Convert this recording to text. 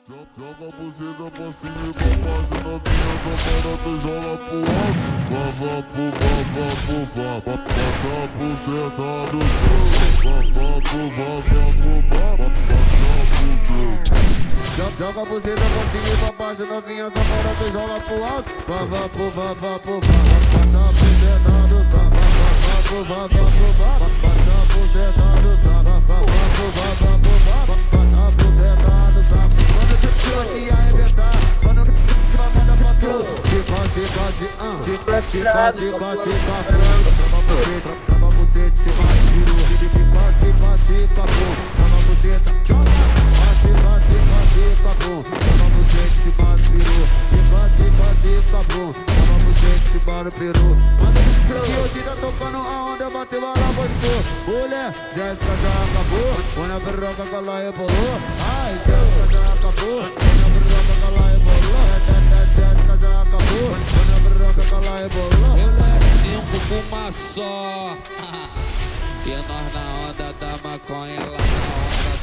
Joga a buzeta pra cima e pra baixo, novinha safada, tu joga pro alto. Vá pro vá, passa a buceta do seu. Vá, passa a buceta. Joga a buzeta pra cima e pra baixo, novinha safada, tu joga pro alto. Vá pro vá, passa a buceta do seu. Vá pro vá, passa a buceta do seu. Vá pro vá, passa a buceta do seu. Quando te arrebentar, quando manda pra tu. Trava buceta, se vai virou. Tica, pum. Trava buceta, tica, pum. Trava buceta, se vai virou. Tica, pum. Trava buceta, se vai virou. Que hoje tá tocando a onda, bateu a lá, gostou. Mulher, Jéssica já acabou. Quando a perroca que ela rebolou. Ai, Jéssica já acabou. Quando a perroca que ela rebolou. Jéssica já acabou. Quando a perroca que ela rebolou. Eu levo uma só. E nós na onda da maconha, lá na onda